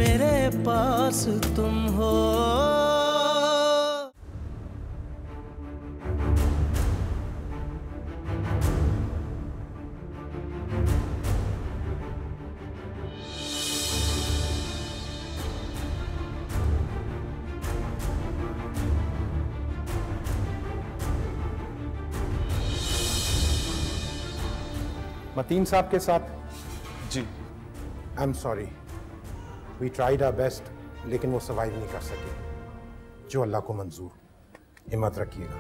मेरे पास तुम हो। मतीन साहब के साथ जी I am sorry, we tried our best, लेकिन वो सर्वाइव नहीं कर सके। जो अल्लाह को मंजूर, हिम्मत रखिएगा।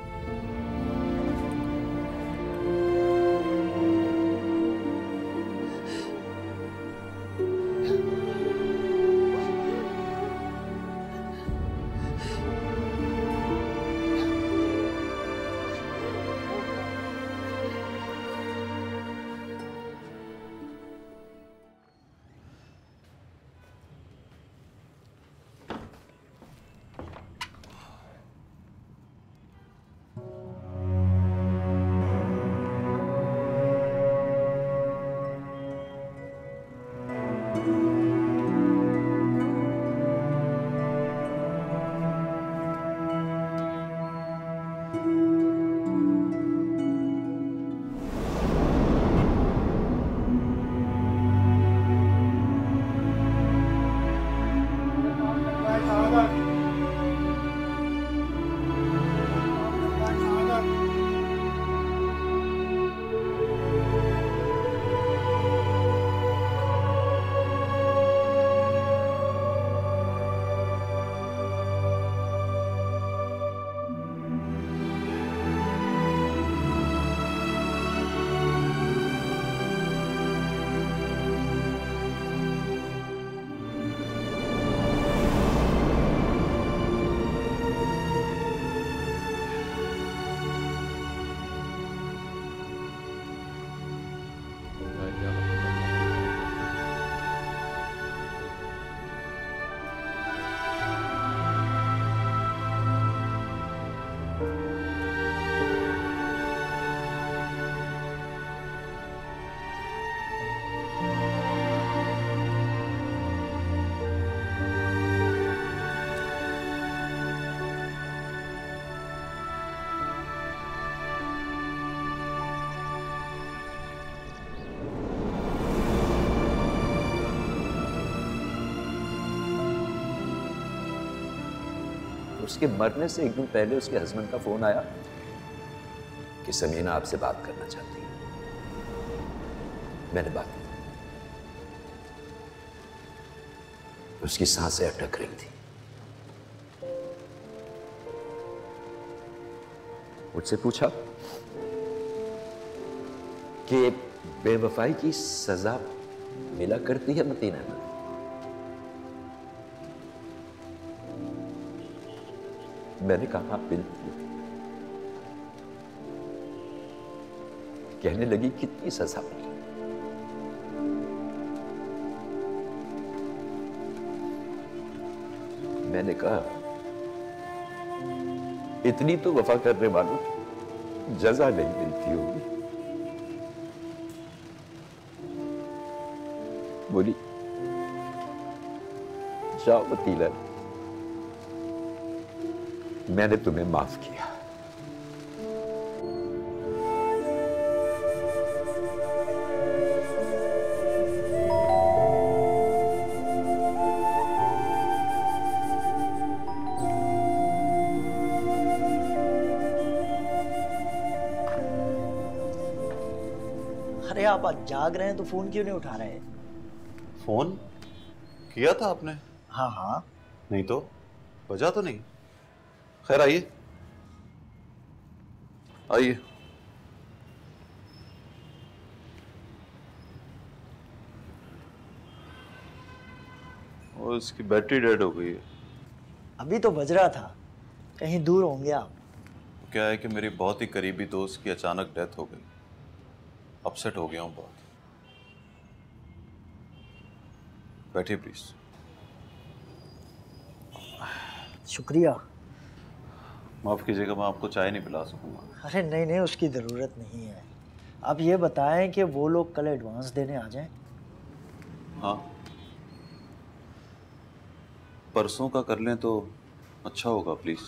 उसके मरने से एक दिन पहले उसके हस्बैंड का फोन आया कि समीना आपसे बात करना चाहती है। मैंने बात की। उसकी सांसें अटक रही थी। मुझसे पूछा कि बेवफाई की सजा मिला करती है मतीन अहमद। मैंने कहा बिल्कुल। कहने लगी कितनी सजा मिली। मैंने कहा इतनी तो वफा करने वालों जजा नहीं मिलती होगी। बोली जाओ वतीला, मैंने तुम्हें माफ किया। अरे आप आज जाग रहे हैं तो फोन क्यों नहीं उठा रहे हैं? फोन किया था आपने? हाँ हाँ। नहीं तो बजा तो नहीं। खैर आइए आइए। और इसकी बैटरी डेड हो गई है। अभी तो बज रहा था, कहीं दूर होंगे आप। क्या है कि मेरी बहुत ही करीबी दोस्त की अचानक डेथ हो गई। अपसेट हो गया हूँ बहुत। बैठिए प्लीज। शुक्रिया। माफ कीजिएगा, मैं आपको चाय नहीं पिला सकूंगा। अरे नहीं नहीं, उसकी ज़रूरत नहीं है। आप ये बताएं कि वो लोग कल एडवांस देने आ जाएं। हाँ परसों का कर लें तो अच्छा होगा प्लीज।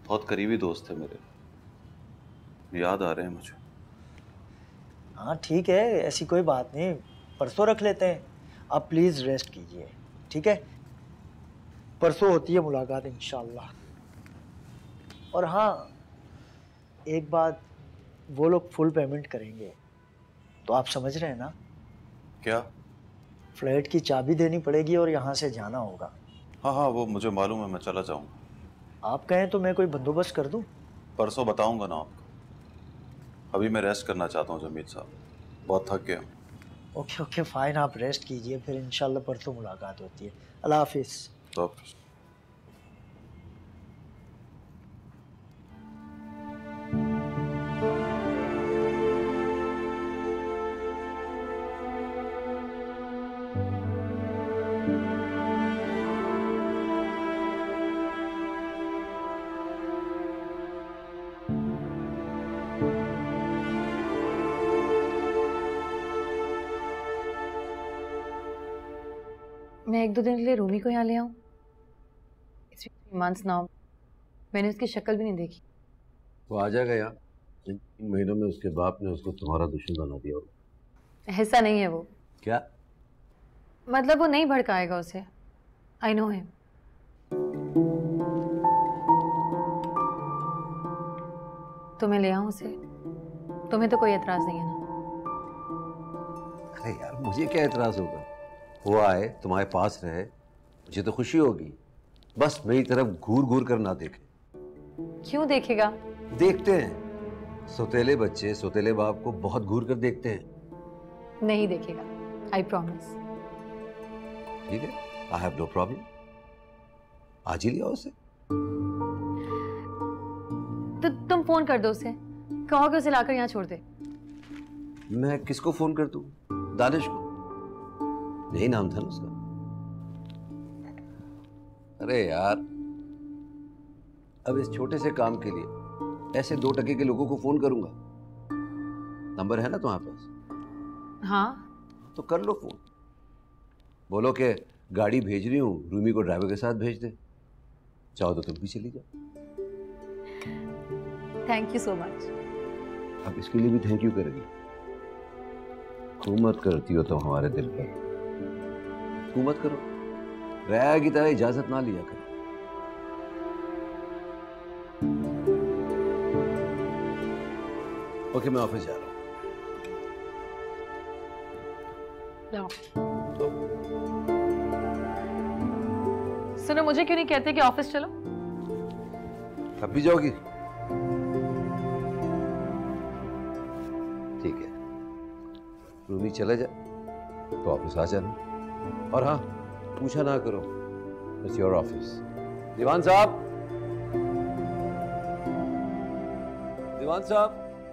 बहुत करीबी दोस्त है मेरे, याद आ रहे हैं मुझे। हाँ ठीक है, ऐसी कोई बात नहीं, परसों रख लेते हैं। आप प्लीज़ रेस्ट कीजिए, ठीक है? परसों होती है मुलाकात इंशाल्लाह। और हाँ, एक बात, वो लोग फुल पेमेंट करेंगे, तो आप समझ रहे हैं ना? क्या? फ्लैट की चाबी देनी पड़ेगी और यहाँ से जाना होगा। हाँ हाँ, वो मुझे मालूम है, मैं चला जाऊंगा। आप कहें तो मैं कोई बंदोबस्त कर दूं? परसों बताऊंगा ना आपको। अभी मैं रेस्ट करना चाहता हूँ जमीर साहब, बहुत थक गया हूँ। ओके ओके फाइन, आप रेस्ट कीजिए, फिर इंशाल्लाह परसों मुलाकात होती है। अल्लाह हाफिज़। तो मैं 1-2 दिन के लिए रूमी को यहाँ ले आऊँ? It's been 3 months now. मैंने उसकी शक्ल भी नहीं देखी। वो आ जाएगा यार। इन महीनों में उसके बाप ने उसको तुम्हारा दुश्मन बना दिया होगा। ऐसा नहीं है वो। क्या? मतलब वो नहीं भड़काएगा उसे। I know him. तो मैं ले आऊँ उसे? तुम्हें तो कोई एतराज नहीं है ना? अरे यार मुझे क्या एतराज होगा, वो आए तुम्हारे पास रहे, मुझे तो खुशी होगी। बस मेरी तरफ घूर घूर कर ना देखे। क्यों देखेगा? देखते हैं, सौतेले बच्चे सौतेले बाप को बहुत घूर कर देखते हैं। नहीं देखेगा, I promise. ठीक है, आई हैव नो प्रॉब्लम। आज ही लिया उसे। तो तुम फोन कर दो उसे, कहो कि उसे लाकर यहाँ छोड़ दे। मैं किसको फोन कर दूं? दानिश को? यही नाम था ना उसका? अरे यार, अब इस छोटे से काम के लिए ऐसे 2 टके के लोगों को फोन करूंगा? नंबर है ना तुम्हारे पास? हाँ। तो कर लो फोन, बोलो कि गाड़ी भेज रही हूँ, रूमी को ड्राइवर के साथ भेज दे। चाहो तो तुम भी चली जाओ। Thank you so much. अब इसके लिए भी थैंक यू करेंगे। हुकूमत करती हो तो हमारे दिल पर, हुकूमत करो, रया की तरह इजाजत ना लिया करो। ओके, मैं ऑफिस जा रहा हूं। सुनो, मुझे क्यों नहीं कहते कि ऑफिस चलो? अब भी जाओगी? ठीक है, रूमी चले जा तो ऑफिस आ जाना। और हाँ, पूछा ना करो, इट्स योर ऑफिस। दीवान साहब, दीवान साहब।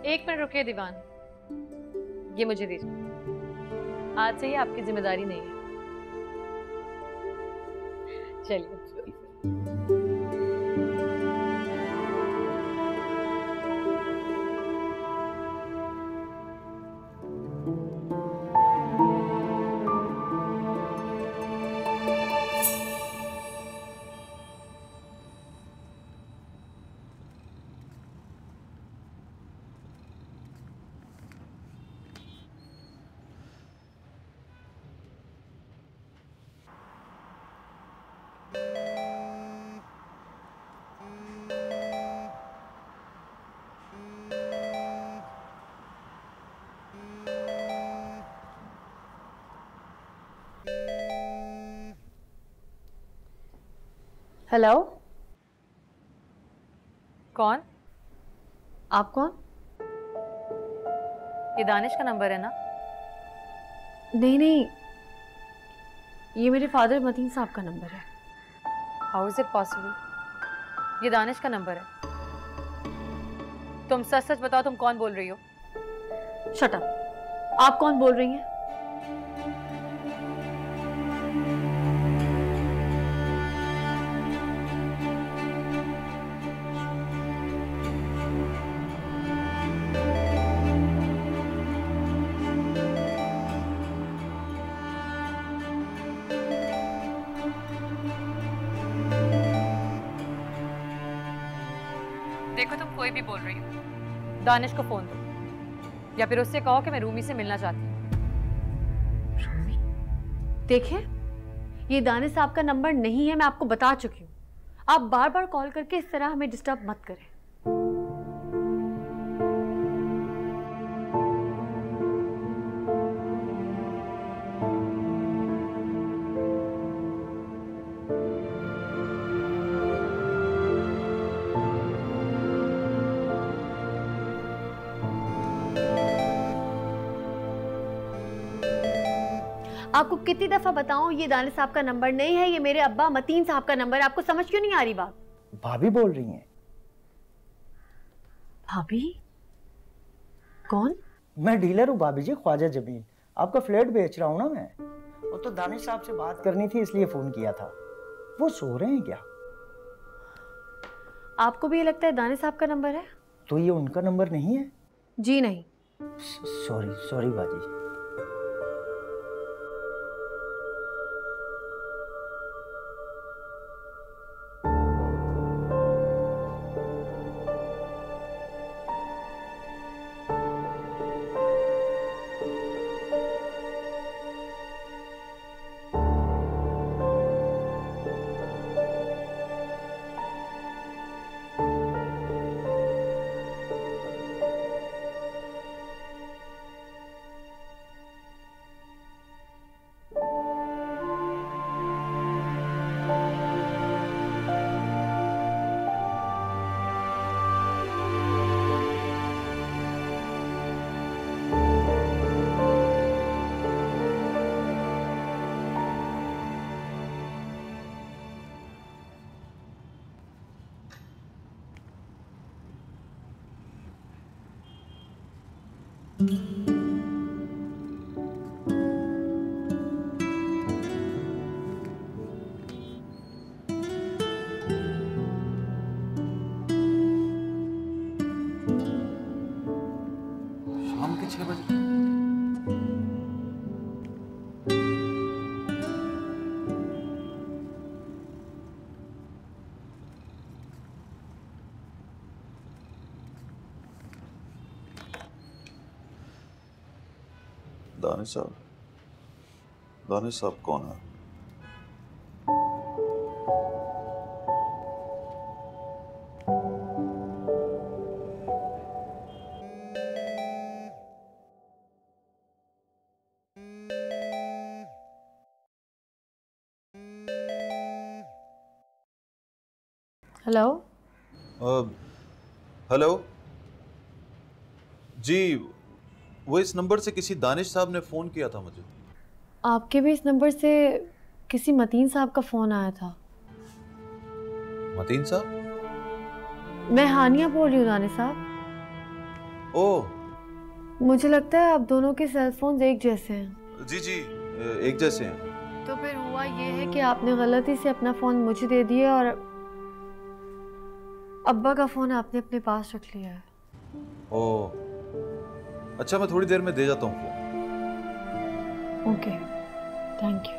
1 मिनट रुकिए दीवान, ये मुझे दीजिए। आज से ये आपकी जिम्मेदारी नहीं है। चलिए। हेलो, कौन? आप कौन? ये दानिश का नंबर है ना? नहीं नहीं, ये मेरे फादर मतीन साहब का नंबर है। How is it possible? ये दानिश का नंबर है। तुम सच सच बताओ, तुम कौन बोल रही हो? शट अप, आप कौन बोल रही हैं? कोई भी बोल रही हूँ। दानिश को फोन दो या फिर उससे कहो कि मैं रूमी से मिलना चाहती हूँ। देखिए, ये दानिश साहब का नंबर नहीं है, मैं आपको बता चुकी हूँ। आप बार बार कॉल करके इस तरह हमें डिस्टर्ब मत करें। आपको कितनी दफा बताऊं, ये दानिश साहब का नंबर नहीं है, ये मेरे अब्बा मतीन साहब का नंबर है। आपको समझ क्यों नहीं आ रही बात? भाभी बोल रही हैं। भाभी? कौन? मैं डीलर हूँ भाभी जी, ख्वाजा जमील। आपका फ्लैट बेच रहा हूँ ना मैं। वो तो दानिश साहब से बात करनी थी, इसलिए फोन किया था। वो सो रहे हैं क्या? आपको भी ये लगता है दानिश साहब का नंबर है? तो ये उनका नंबर नहीं है? जी नहीं। सॉरी सॉरी बाजी। शाम के 6 बजे। दानिश साहब कौन है? हेलो? हेलो जी, वो इस नंबर से किसी दानिश साहब ने फोन किया था मुझे। आपके भी इस नंबर से किसी मतीन साहब का फोन आया था। मतीन साहब? मैं हानिया बोल रही हूँ दानिश साहब। ओह, मुझे लगता है आप दोनों के सेल फोन एक जैसे हैं। जी जी, एक जैसे हैं। तो फिर हुआ ये है कि आपने गलती से अपना फोन मुझे दे दिया और अब्बा का फोन आपने अपने पास रख लिया है। ओह, अच्छा, मैं थोड़ी देर में दे जाता हूँ फोन। Okay, thank you.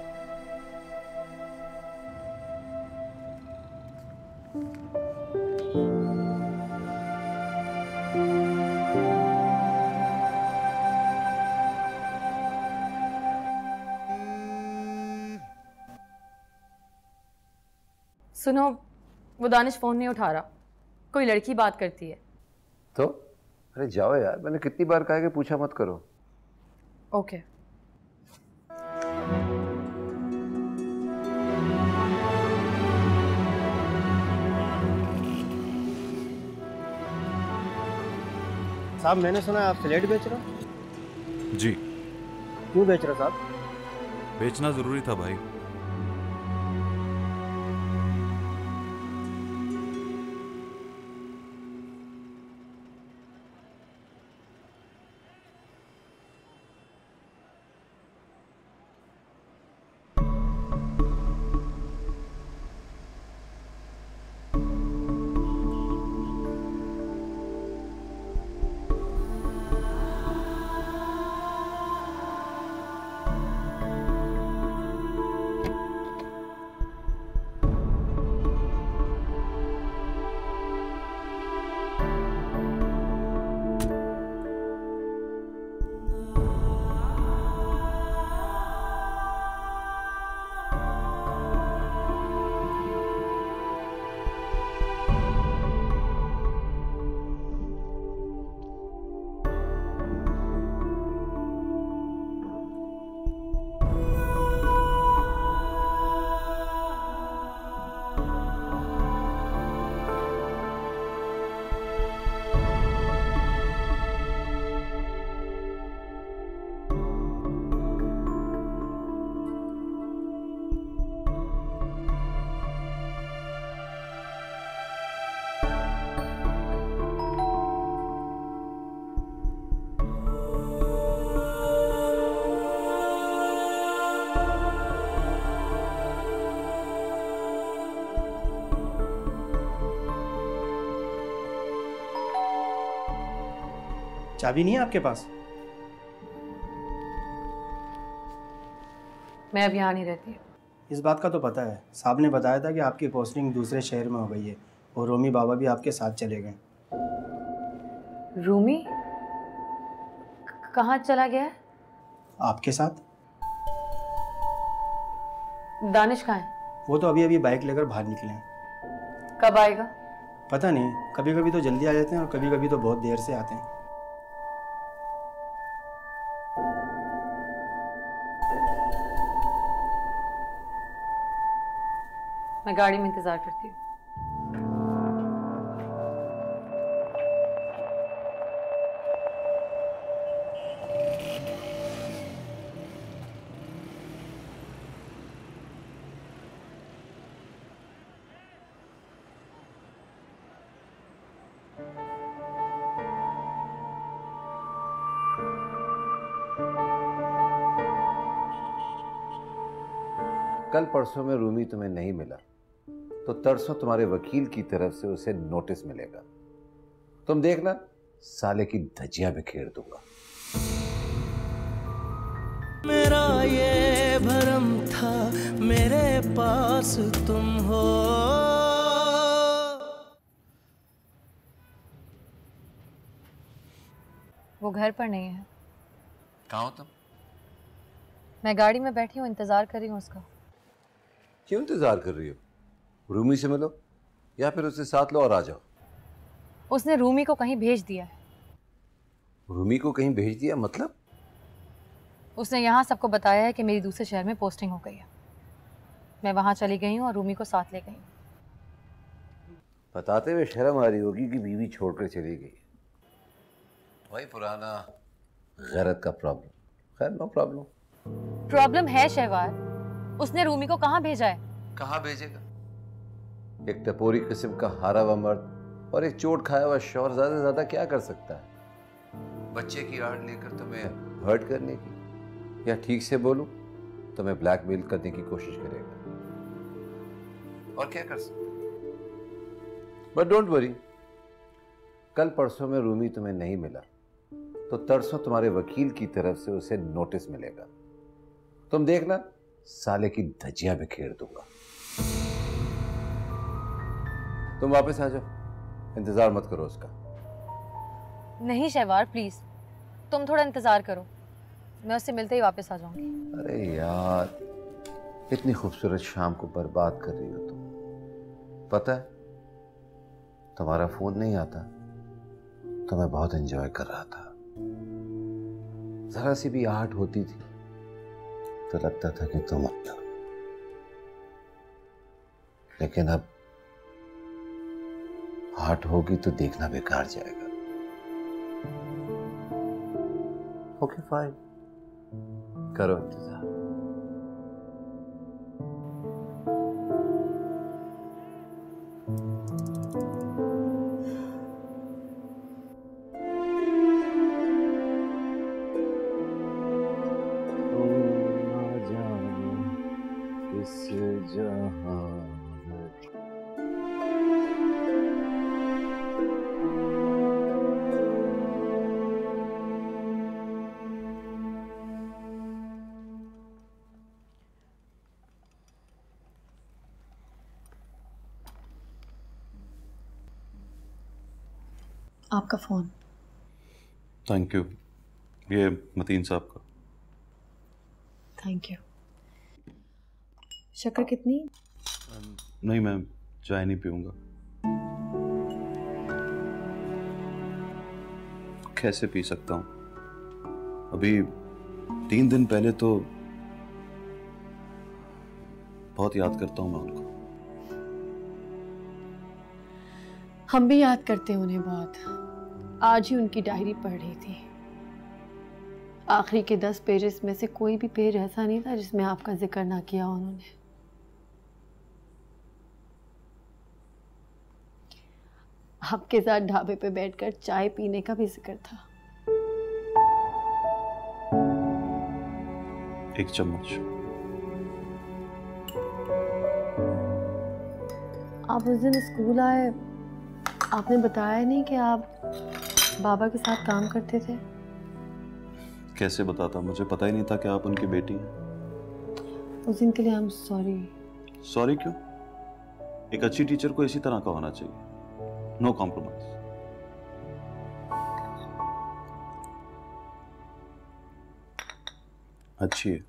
सुनो, वो दानिश फोन नहीं उठा रहा, कोई लड़की बात करती है। तो अरे जाओ यार, मैंने कितनी बार कहा है कि पूछा मत करो। ओके। साहब मैंने सुना आप फ्लैट बेच रहे हो? जी। क्यों बेच रहे हो साहब? बेचना जरूरी था भाई। चाबी नहीं है आपके पास? मैं अब यहाँ नहीं रहती। इस बात का तो पता है, साहब ने बताया था कि आपकी पोस्टिंग दूसरे शहर में हो गई है और रोमी बाबा भी आपके साथ चले गए। रूमी कहाँ चला गया है? आपके साथ? दानिश कहाँ है? वो तो अभी अभी बाइक लेकर बाहर निकले हैं। कब आएगा? पता नहीं, कभी कभी तो जल्दी आ जाते हैं और कभी कभी तो बहुत देर से आते हैं। मैं गाड़ी में इंतजार करती हूँ। कल परसों में रूमी तुम्हें नहीं मिला तो तरसों तुम्हारे वकील की तरफ से उसे नोटिस मिलेगा। तुम देखना, साले की धजिया बिखेर दूंगा। मेरा ये भरम था मेरे पास तुम हो। वो घर पर नहीं है। कहाँ हो तुम? मैं गाड़ी में बैठी हूँ, इंतजार कर रही हूँ उसका। क्यों इंतजार कर रही हो? रूमी से मिलो या फिर उसे साथ लो और आ जाओ। उसने रूमी को कहीं भेज दिया है। रूमी को कहीं भेज दिया मतलब? उसने यहाँ सबको बताया है कि मेरी दूसरे शहर में पोस्टिंग हो गई है। मैं वहाँ चली गई हूँ और रूमी को साथ ले गई हूँ। बताते हुए शर्म आ रही होगी कि बीवी छोड़कर चली गई। वही पुराना गैरत का प्रॉब्लम। खैर, नो प्रॉब्लम। प्रॉब्लम है शहवार, उसने रूमी को कहाँ भेजा है? कहाँ भेजेगा? एक टपोरी किस्म का हारा हुआ मर्द और एक चोट खाया हुआ शौहर ज्यादा से ज्यादा क्या कर सकता है? बच्चे की आड़ लेकर तुम्हें हर्ट करने की, या ठीक से बोलूं तुम्हें ब्लैकमेल करने की कोशिश करेगा। और क्या कर सकता? बट डोंट वरी, कल परसों में रूमी तुम्हें नहीं मिला तो तरसों तुम्हारे वकील की तरफ से उसे नोटिस मिलेगा। तुम देखना, साले की धजिया बिखेर दूंगा। तुम वापस आ जाओ, इंतजार मत करो उसका। नहीं शहवार, प्लीज तुम थोड़ा इंतजार करो, मैं उससे मिलते ही वापस आ जाऊंगी। अरे यार, इतनी खूबसूरत शाम को बर्बाद कर रही हो तुम। पता है, तुम्हारा फोन नहीं आता तो मैं बहुत एंजॉय कर रहा था। जरा सी भी आहट होती थी तो लगता था कि तुम अपना, लेकिन अब आहट होगी तो देखना बेकार जाएगा। ओके फाइन, करो इंतजार। आपका फ़ोन। Thank you. ये मतीन साहब का। Thank you. शक्कर कितनी? नहीं, मैं चाय नहीं पीऊंगा। कैसे पी सकता हूँ? अभी 3 दिन पहले तो बहुत याद करता हूँ मैं उनको। हम भी याद करते हैं उन्हें बहुत। आज ही उनकी डायरी पढ़ रही थी। आखिरी के 10 पेजेस में से कोई भी पेज ऐसा नहीं था जिसमें आपका जिक्र ना किया उन्होंने। आपके साथ ढाबे पे बैठकर चाय पीने का भी जिक्र था। 1 चम्मच। आप उस दिन स्कूल आए, आपने बताया नहीं कि आप बाबा के साथ काम करते थे। कैसे बताता, मुझे पता ही नहीं था कि आप उनकी बेटी हैं। उस दिन के लिए आई एम सॉरी। सॉरी क्यों? एक अच्छी टीचर को इसी तरह का होना चाहिए, नो कॉम्प्रोमाइज। अच्छी है।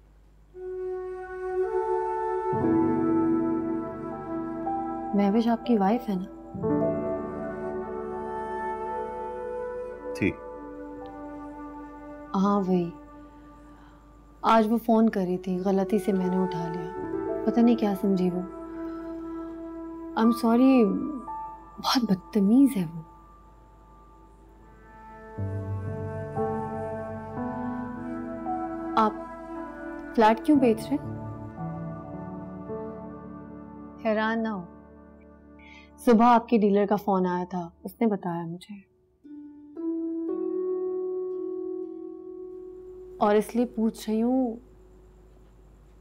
महविश आपकी वाइफ है ना? थी। हाँ वही। आज वो फोन करी थी, गलती से मैंने उठा लिया, पता नहीं क्या समझी वो। आई एम सॉरी, बहुत बदतमीज है वो। आप फ्लैट क्यों बेच रहे? हैरान ना हो, सुबह आपके डीलर का फोन आया था, उसने बताया मुझे। और इसलिए पूछ रही हूँ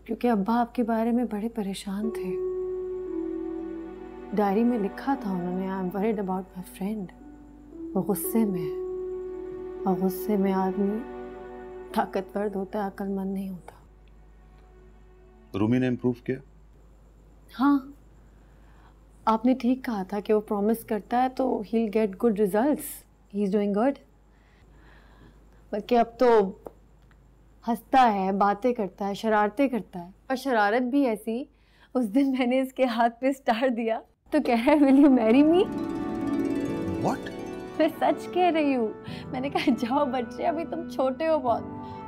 क्योंकि अब्बा आपके बारे में बड़े परेशान थे। डायरी में लिखा था उन्होंने, I am worried about my friend. वो गुस्से में है, और गुस्से में आदमी ताकतवर होता है, अक्लमंद नहीं होता। रूमी ने इम्प्रूव किया? हाँ, आपने ठीक कहा था कि वो प्रॉमिस करता है तो he will get good results. He is doing good. बल्कि अब तो हंसता है, बातें करता है, शरारतें करता है। और शरारत भी ऐसी, उस दिन मैंने इसके हाथ पे स्टार दिया तो कह रहा है will you marry me. What? मैं सच कह रही हूँ। मैंने कहा जाओ बच्चे, अभी तुम छोटे हो बहुत।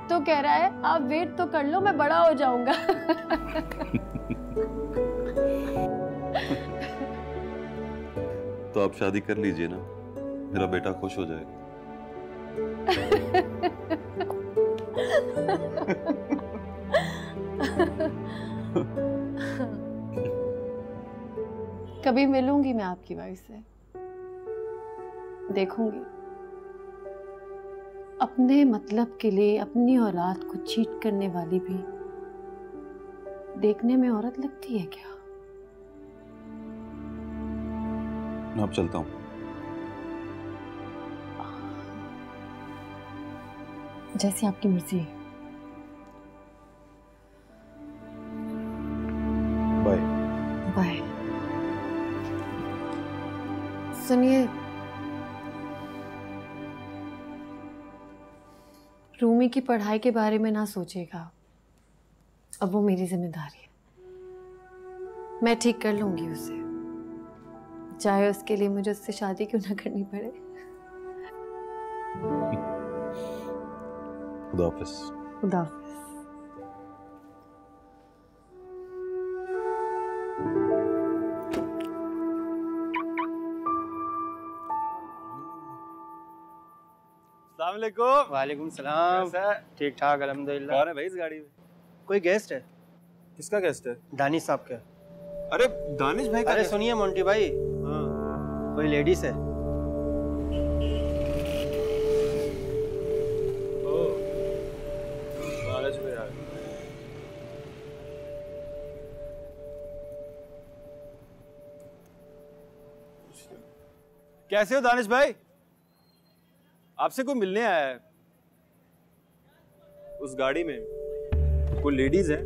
तो कह रहा है आप वेट तो कर लो, मैं बड़ा हो जाऊंगा। तो आप शादी कर लीजिए ना, मेरा बेटा खुश हो जाएगा। कभी मिलूंगी मैं आपकी वाइफ से, देखूंगी। अपने मतलब के लिए अपनी औलाद को चीट करने वाली भी देखने में औरत लगती है क्या? मैं अब चलता हूँ। जैसी आपकी मर्जी है। बाय। बाय। सुनिए, रूमी की पढ़ाई के बारे में ना सोचेगा, अब वो मेरी जिम्मेदारी है। मैं ठीक कर लूंगी उसे, चाहे उसके लिए मुझे उससे शादी क्यों ना करनी पड़े। खुदा हाफिज। खुदा हाफिज। अस्सलामुअलैकुम। वालेकुम सलाम। ठीक ठाक अल्हम्दुलिल्लाह। कौन है भाई इस गाड़ी में? कोई गेस्ट है? किसका गेस्ट है? दानिश साहब का। अरे दानिश भाई का? अरे सुनिए मोंटी भाई, कोई लेडीज है। दानिश भाई आ गए। कैसे हो दानिश भाई? आपसे कोई मिलने आया है। उस गाड़ी में कोई लेडीज है।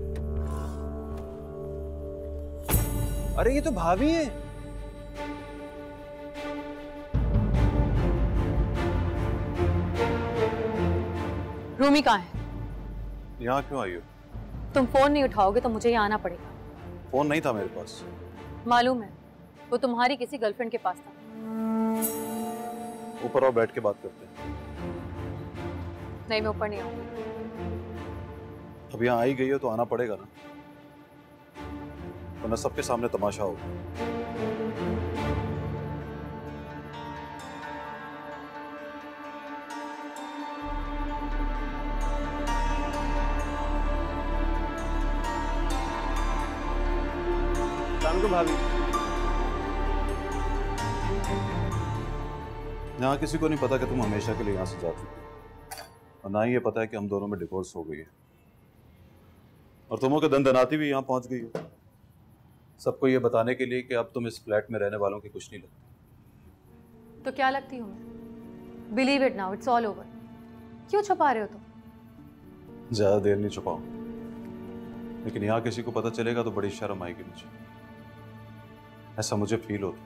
अरे ये तो भाभी है। रूमी कहाँ है? यहाँ क्यों आई हो? तुम फोन नहीं उठाओगे तो मुझे यहाँ आना पड़ेगा। फोन नहीं था मेरे पास। मालूम है, वो तुम्हारी किसी गर्लफ्रेंड के पास था। ऊपर आओ, बैठ के बात करते हैं। नहीं, मैं ऊपर नहीं आऊंगी। अब यहाँ आई गई हो तो आना पड़ेगा ना, वरना सबके सामने तमाशा होगा। भाभी, यहाँ किसी को नहीं पता कि तुम हमेशा के लिए यहाँ से जा चुकी हो, और ना ही ये पता है कि हम दोनों में डिवोर्स हो गई है, और तुमों के दंदनाती भी यहाँ पहुंच गई है। सबको ये बताने के लिए कि अब तुम इस फ्लैट में रहने वालों की कुछ नहीं लगती। तो क्या लगती हूँ मैं? Believe it now, it's all over. क्यों छुपा रहे हो तुम? ज्यादा देर नहीं छुपाऊं, लेकिन यहाँ किसी को पता चलेगा तो बड़ी शर्म आएगी मुझे, ऐसा मुझे फील होता।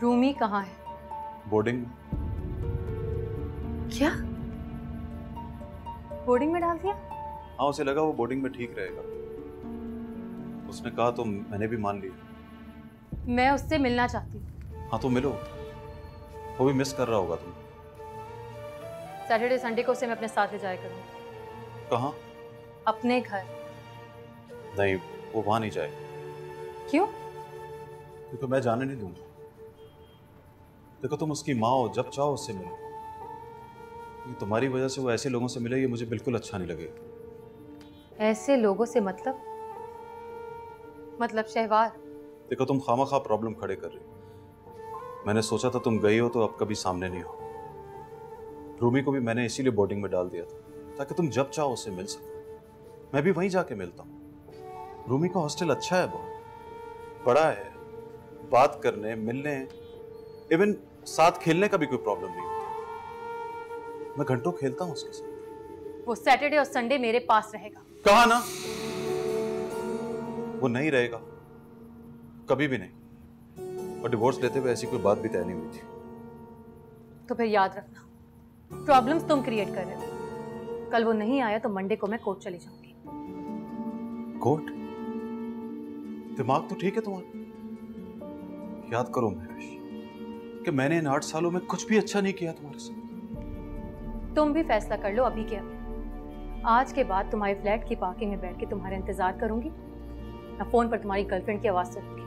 रूमी कहाँ है? बोर्डिंग में। क्या? बोर्डिंग में डाल दिया? हाँ, उसे लगा वो बोर्डिंग में ठीक रहेगा। उसने कहा तो मैंने भी मान लिया। मैं उससे मिलना चाहती हूँ। हाँ तो मिलो, वो भी मिस कर रहा होगा तुम। सैटरडे संडे को उसे मैं अपने साथ ले जाया करूँगी। कहाँ? अपने घर। नहीं, वो वहां नहीं जाएगा। क्यों? क्योंकि मैं जाने नहीं दूंगा। देखो, तुम उसकी माँ हो, जब चाहो उससे मिलो। क्योंकि तुम्हारी वजह से वो ऐसे लोगों से मिले, ये मुझे बिल्कुल अच्छा नहीं लगेगा। ऐसे लोगों से मतलब शहवार? देखो, तुम खामखा प्रॉब्लम खड़े कर रही हो। मैंने सोचा था तुम गई हो तो अब कभी सामने नहीं हो। रूमी को भी मैंने इसीलिए बोर्डिंग में डाल दिया था, ताकि तुम जब चाहो उससे मिल सको। मैं भी वहीं जाके मिलता हूँ। रूमी का हॉस्टल अच्छा है, बहुत बड़ा है, बात करने, मिलने, इवन साथ खेलने का भी कोई प्रॉब्लम नहीं होता। मैं घंटों खेलता हूँ उसके साथ। वो सैटरडे और संडे मेरे पास रहेगा। कहा ना, वो नहीं रहेगा, कभी भी नहीं। और डिवोर्स लेते हुए ऐसी कोई बात भी तय नहीं हुई थी। तो फिर याद रखना, प्रॉब्लम्स तुम क्रिएट कर रहे हो। कल वो नहीं आया तो मंडे को मैं कोर्ट चली जाऊंगी। कोर्ट? दिमाग तो ठीक है तुम्हारा। याद करो महेश कि मैंने इन 8 सालों में कुछ भी अच्छा नहीं किया तुम्हारे साथ। तुम भी फैसला कर लो अभी के अभी। आज के बाद तुम्हारे फ्लैट की पार्किंग में बैठ के तुम्हारा इंतजार करूंगी, मैं फोन पर तुम्हारी गर्लफ्रेंड की आवाज सुनूंगी।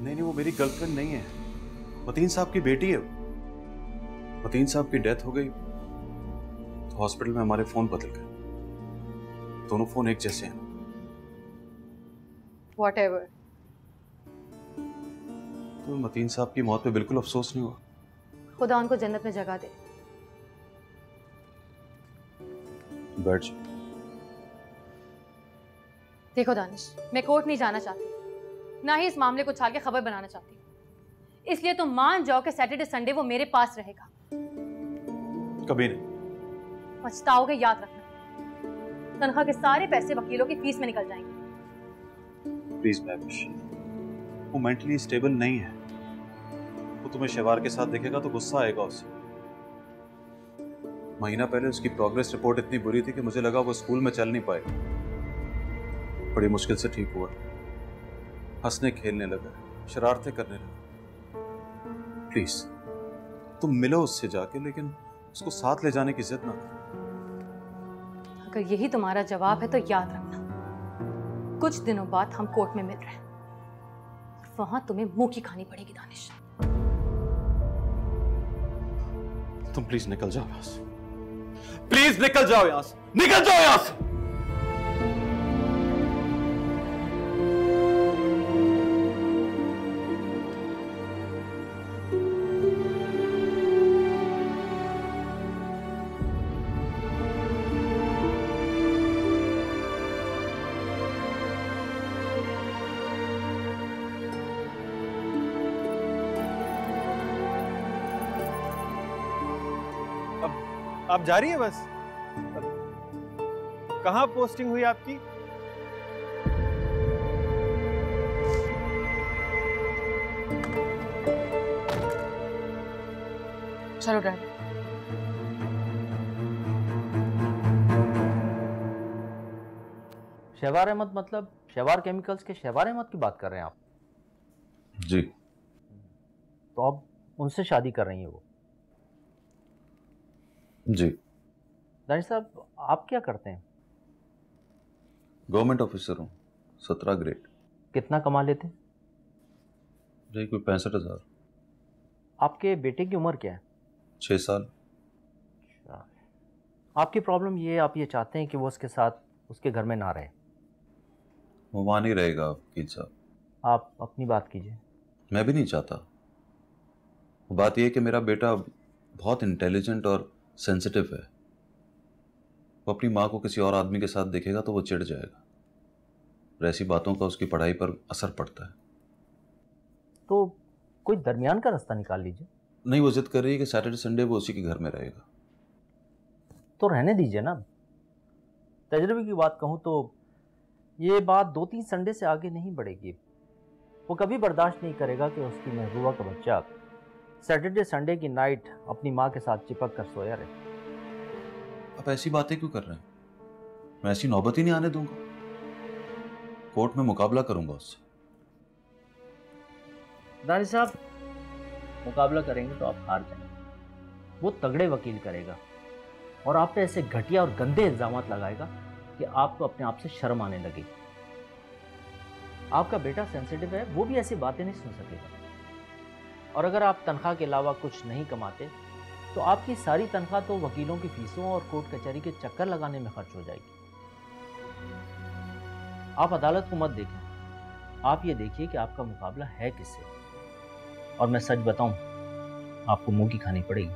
नहीं, वो मेरी गर्लफ्रेंड नहीं है, मतीन साहब की बेटी है। मतीन साहब की डेथ हो गई तो हॉस्पिटल में हमारे फोन बदल गए। दोनों फोन एक जैसे हैं। Whatever. तो मतीन साहब की मौत पे बिल्कुल अफसोस नहीं हुआ? खुदा उनको जन्नत में जगह दे। बैठ जाओ। देखो दानिश, मैं कोर्ट नहीं जाना चाहती, ना ही इस मामले को छाल के खबर बनाना चाहती। इसलिए तुम मान जाओ कि सैटरडे संडे वो मेरे पास रहेगा। कभी नहीं। पछताओगे, याद रखना। तनख्वाह के सारे पैसे वकीलों की फीस में निकल जाएंगे। प्लीज महविश, वो मेंटली स्टेबल नहीं है। वो तुम्हें शहवार के साथ देखेगा तो गुस्सा आएगा उसे। महीना पहले उसकी प्रोग्रेस रिपोर्ट इतनी बुरी थी कि मुझे लगा वो स्कूल में चल नहीं पाएगा। बड़ी मुश्किल से ठीक हुआ। हंसने खेलने लगा, शरारतें करने लगा। प्लीज तुम मिलो उससे जाके, लेकिन उसको साथ ले जाने की जिद ना करो। अगर यही तुम्हारा जवाब है तो याद रखना, कुछ दिनों बाद हम कोर्ट में मिल रहे हैं। वहां तुम्हें मुंह की खानी पड़ेगी दानिश। तुम प्लीज निकल जाओ यहां से। प्लीज निकल जाओ यहां से, निकल जाओ यहां से। आप जा रही है बस? कहाँ पोस्टिंग हुई आपकी? चलो ड्राइवर। शहवार अहमद मतलब शहवार केमिकल्स के शहवार अहमद की बात कर रहे हैं आप? जी। तो अब उनसे शादी कर रही हैं वो? जी। दानिश साहब, आप क्या करते हैं? गवर्नमेंट ऑफिसर हूँ, 17 ग्रेड। कितना कमा लेते हैं? जी, कोई 65,000। आपके बेटे की उम्र क्या है? 6 साल। आपकी प्रॉब्लम ये, आप ये चाहते हैं कि वो उसके साथ उसके घर में ना रहे? वो वहाँ नहीं रहेगा वकील साहब। आप अपनी बात कीजिए। मैं भी नहीं चाहता। वो बात यह है कि मेरा बेटा बहुत इंटेलिजेंट और सेंसिटिव है। वो अपनी माँ को किसी और आदमी के साथ देखेगा तो वो चिढ़ जाएगा। और ऐसी बातों का उसकी पढ़ाई पर असर पड़ता है। तो कोई दरमियान का रास्ता निकाल लीजिए। नहीं, वो जिद कर रही है कि सैटरडे संडे वो उसी के घर में रहेगा। तो रहने दीजिए ना। तजर्बे की बात कहूँ तो ये बात 2-3 संडे से आगे नहीं बढ़ेगी। वो कभी बर्दाश्त नहीं करेगा कि उसकी महबूबा का बच्चा सैटरडे संडे की नाइट अपनी माँ के साथ चिपक कर सोया रहे। आप ऐसी बातें क्यों कर रहे हैं? मैं ऐसी नौबत ही नहीं आने दूंगा। कोर्ट में मुकाबला करूंगा उससे। दानी साहब, मुकाबला करेंगे तो आप हार जाएंगे। वो तगड़े वकील करेगा और आप पे ऐसे घटिया और गंदे इल्जामात लगाएगा कि आपको अपने आप से शर्म आने लगेगी। आपका बेटा सेंसिटिव है, वो भी ऐसी बातें नहीं सुन सकेगा। और अगर आप तनख्वाह के अलावा कुछ नहीं कमाते तो आपकी सारी तनख्वाह तो वकीलों की फीसों और कोर्ट कचहरी के चक्कर लगाने में खर्च हो जाएगी। आप अदालत को मत देखें, आप ये देखिए कि आपका मुकाबला है किससे। और मैं सच बताऊं, आपको मुंह की खानी पड़ेगी।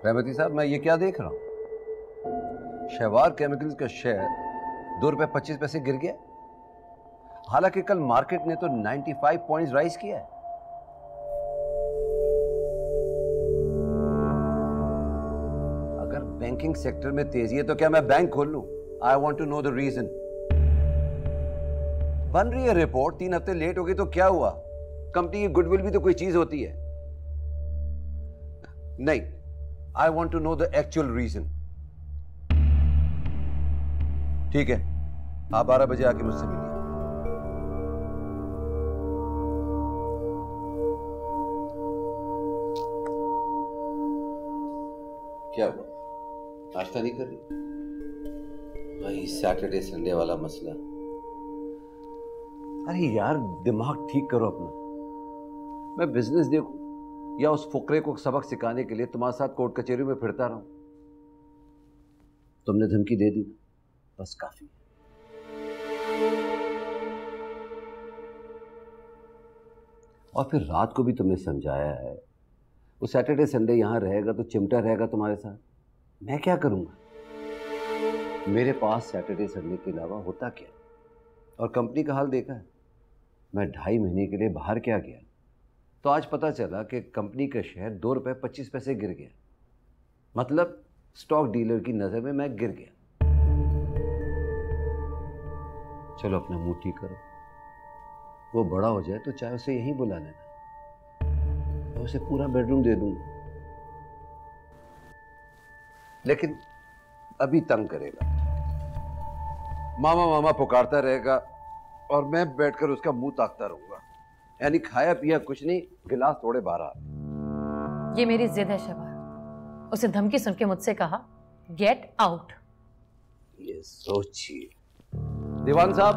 रहमती साहब, मैं ये क्या देख रहा हूँ? शहवार केमिकल्स का शेयर ₹2.25 गिर गया। हालांकि कल मार्केट ने तो 95 पॉइंट्स राइज किया है। अगर बैंकिंग सेक्टर में तेजी है तो क्या मैं बैंक खोल लूं? I want to know the reason. बन रही है रिपोर्ट, 3 हफ्ते लेट हो गई तो क्या हुआ? कंपनी की गुडविल भी तो कोई चीज होती है। नहीं, I want to know the actual reason. ठीक है, आप 12 बजे आके मुझसे मिलिए। क्या हुआ? नाश्ता नहीं कर रही? वही सैटरडे संडे वाला मसला। अरे यार, दिमाग ठीक करो अपना। मैं बिजनेस देखूं या उस फुकरे को सबक सिखाने के लिए तुम्हारे साथ कोर्ट कचहरी में फिरता रहूं? तुमने धमकी दे दी, बस काफी। और फिर रात को भी तुमने समझाया है वो सैटरडे संडे यहां रहेगा तो चिमटा रहेगा तुम्हारे साथ। मैं क्या करूंगा? मेरे पास सैटरडे संडे के अलावा होता क्या? और कंपनी का हाल देखा है। मैं 2.5 महीने के लिए बाहर क्या गया तो आज पता चला कि कंपनी का शेयर ₹2.25 गिर गया। मतलब स्टॉक डीलर की नजर में मैं गिर गया। चलो अपना मुंह ठीक करो। वो बड़ा हो जाए तो चाहे उसे यहीं बुला लेना, मैं उसे पूरा बेडरूम दे दूंगा। लेकिन अभी तंग करेगा, मामा मामा पुकारता रहेगा और मैं बैठकर उसका मुंह ताकता रहूंगा। यानी खाया पिया कुछ नहीं, गिलास थोड़े बारह। ये मेरी जिद है शहबाज। उसे धमकी सुन के मुझसे कहा, गेट आउट। ये सोचिए दीवान साहब,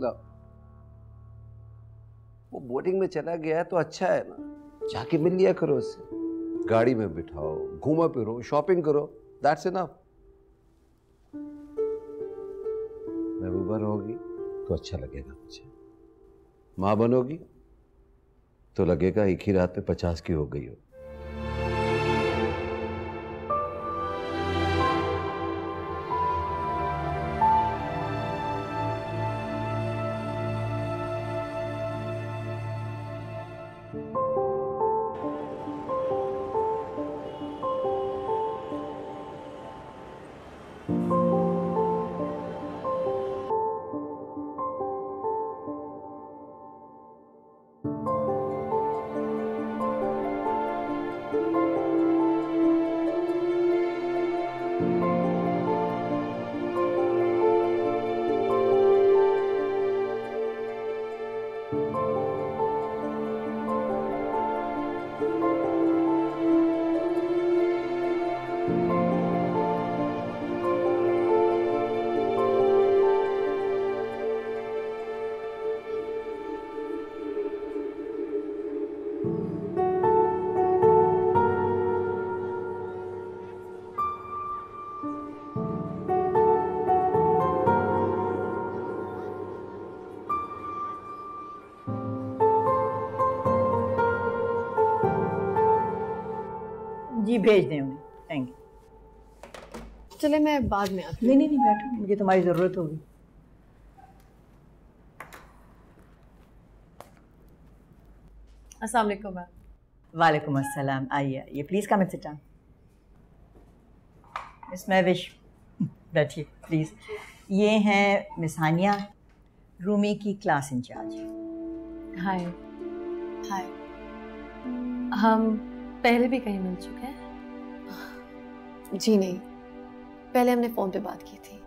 लो, वो बोटिंग में चला गया है तो अच्छा है ना, जाके मिल लिया करो उससे। गाड़ी में बिठाओ, घूमो फिरो, शॉपिंग करो, दैट्स इनफ। महबूबा रहोगी तो अच्छा लगेगा मुझे। माँ बनोगी तो लगेगा एक ही रात में 50 की हो गई हो। जी भेज दें उन्हें। Thank you. चले मैं बाद में आती नहीं नहीं नहीं, बैठो, मुझे तुम्हारी ज़रूरत होगी। अस्सलाम वालेकुम मैम। वालेकुम अस्सलाम। आइए आइए, please come and sit down. Miss Mahvish, बैठिए प्लीज़। ये हैं मिस हानिया, रूमी की क्लास इंचार्ज। हाय। हाय। हम पहले भी कहीं मिल चुके हैं? जी नहीं, पहले हमने फ़ोन पे बात की थी।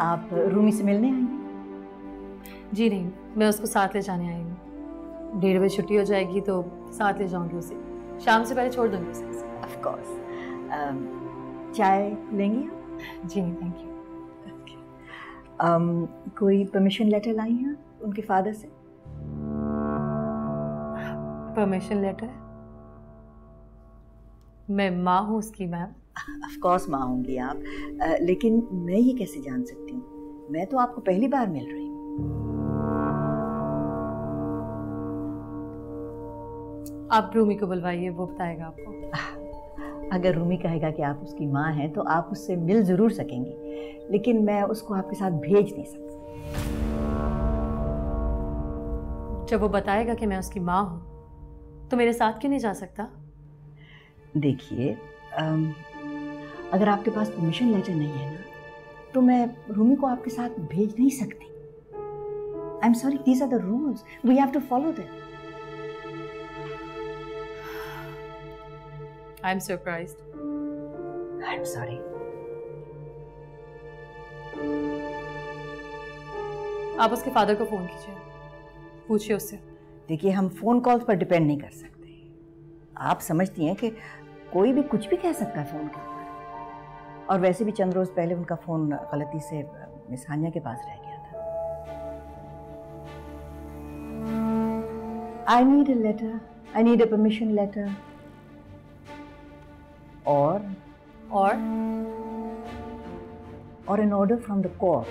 आप रूमी से मिलने आई हैं? जी नहीं, मैं उसको साथ ले जाने आई हूँ। 1:30 बजे छुट्टी हो जाएगी तो साथ ले जाऊंगी उसे। शाम से पहले छोड़ दूंगी उसे। Of course. चाय लेंगी आप? जी नहीं, थैंक यू। कोई परमिशन लेटर लाई हैं उनके फादर से? Permission letter? मैं माँ हूँ उसकी मैम। ऑफ कोर्स माँ होंगी आप, लेकिन मैं ये कैसे जान सकती हूँ? मैं तो आपको पहली बार मिल रही हूँ। आप रूमी को बुलवाइए, वो बताएगा आपको। अगर रूमी कहेगा कि आप उसकी माँ हैं तो आप उससे मिल ज़रूर सकेंगी, लेकिन मैं उसको आपके साथ भेज नहीं सकती। जब वो बताएगा कि मैं उसकी माँ हूँ तो मेरे साथ क्यों नहीं जा सकता? देखिए, अगर आपके पास परमिशन लेटर नहीं है ना, तो मैं रूमी को आपके साथ भेज नहीं सकती। I am sorry, these are the rules, we have to follow them. I am surprised. I am sorry. आप उसके फादर को फोन कीजिए, पूछिए उससे। देखिए, हम फ़ोन कॉल्स पर डिपेंड नहीं कर सकते। आप समझती हैं कि कोई भी कुछ भी कह सकता है फ़ोन के ऊपर। और वैसे भी चंद रोज़ पहले उनका फ़ोन गलती से मिस हानिया के पास रह गया था। I need a letter, I need a permission letter, और an order from the court.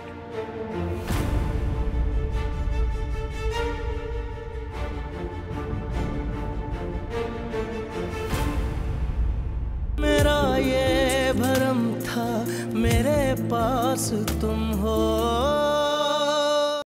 मेरा ये भरम था मेरे पास तुम हो।